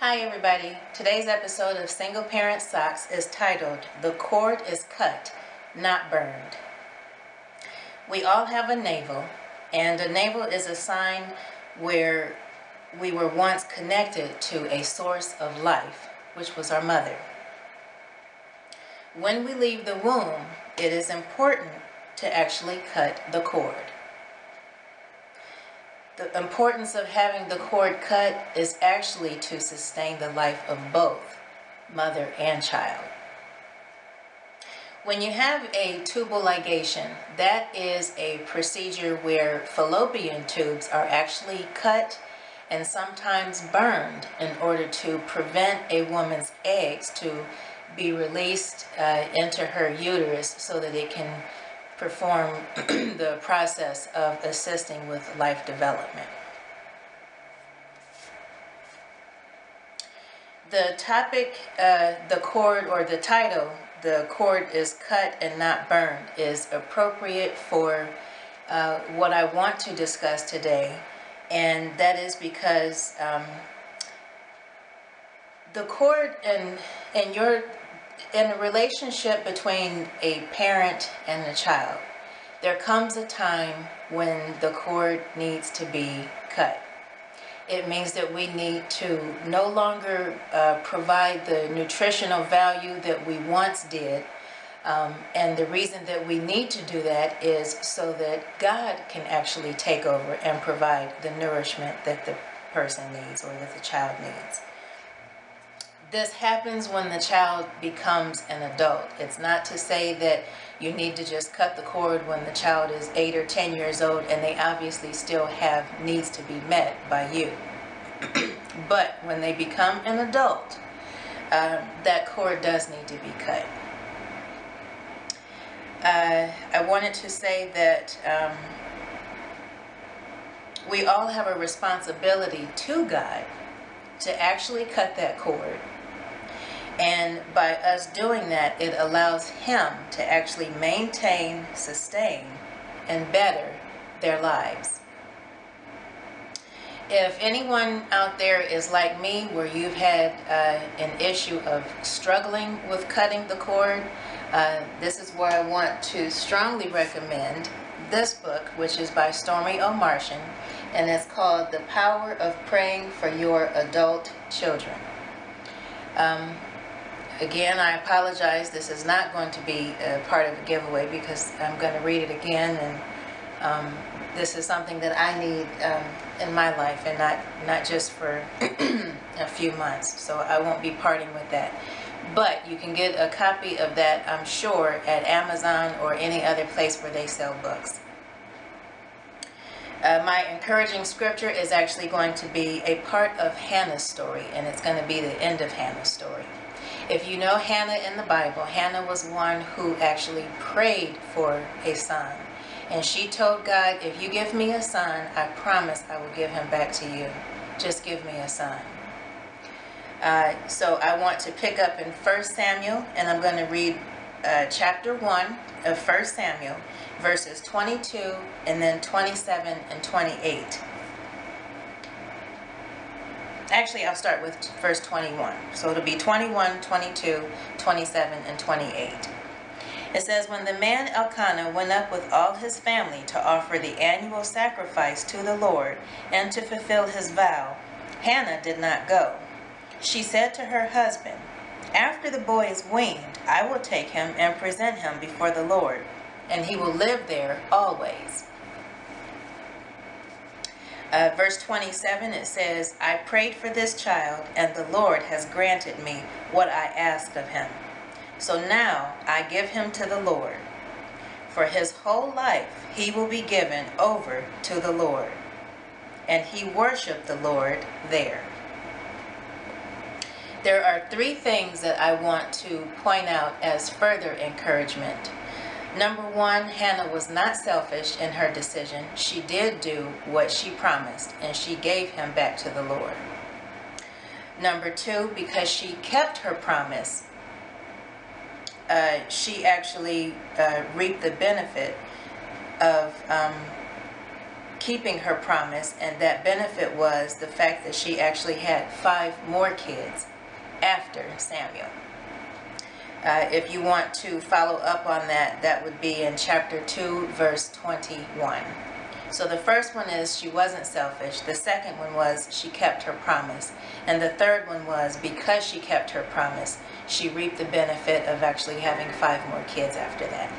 Hi everybody. Today's episode of Single Parent Socks is titled, "The Cord is Cut, Not Burned." We all have a navel, and a navel is a sign where we were once connected to a source of life, which was our mother. When we leave the womb, it is important to actually cut the cord. The importance of having the cord cut is actually to sustain the life of both mother and child. When you have a tubal ligation, that is a procedure where fallopian tubes are actually cut and sometimes burned in order to prevent a woman's eggs to be released into her uterus so that it can perform the process of assisting with life development. The topic, the cord, or the title, "The Cord is Cut and Not Burned," is appropriate for what I want to discuss today, and that is because the cord in a relationship between a parent and a child, there comes a time when the cord needs to be cut. It means that we need to no longer provide the nutritional value that we once did. And the reason that we need to do that is so that God can actually take over and provide the nourishment that the person needs or that the child needs. This happens when the child becomes an adult. It's not to say that you need to just cut the cord when the child is 8 or 10 years old and they obviously still have needs to be met by you. But when they become an adult, that cord does need to be cut. I wanted to say that we all have a responsibility to God to actually cut that cord. And by us doing that, it allows Him to actually maintain, sustain, and better their lives. If anyone out there is like me, where you've had an issue of struggling with cutting the cord, this is where I want to strongly recommend this book, which is by Stormy O'Martian, and it's called "The Power of Praying for Your Adult Children." Again, I apologize. This is not going to be a part of a giveaway because I'm going to read it again, and this is something that I need in my life, and not just for a few months. So I won't be parting with that. But you can get a copy of that, I'm sure, at Amazon or any other place where they sell books. My encouraging scripture is actually going to be a part of Hannah's story, and it's going to be the end of Hannah's story. If you know Hannah in the Bible, Hannah was one who actually prayed for a son. And she told God, "If you give me a son, I promise I will give him back to you. Just give me a son." So I want to pick up in 1 Samuel, and I'm going to read chapter 1 of 1 Samuel, verses 22, and then 27 and 28. Actually, I'll start with verse 21. So it'll be 21, 22, 27, and 28. It says, "When the man Elkanah went up with all his family to offer the annual sacrifice to the Lord and to fulfill his vow, Hannah did not go. She said to her husband, 'After the boy is weaned, I will take him and present him before the Lord, and he will live there always.'" Verse 27, it says, "I prayed for this child, and the Lord has granted me what I asked of him. So now I give him to the Lord. For his whole life he will be given over to the Lord." And he worshiped the Lord there. There are 3 things that I want to point out as further encouragement. Number 1, Hannah was not selfish in her decision. She did do what she promised, and she gave him back to the Lord. Number 2, because she kept her promise, she actually reaped the benefit of keeping her promise, and that benefit was the fact that she actually had 5 more kids after Samuel. If you want to follow up on that, that would be in chapter 2, verse 21. So the first one is she wasn't selfish. The second one was she kept her promise. And the third one was because she kept her promise, she reaped the benefit of actually having 5 more kids after that.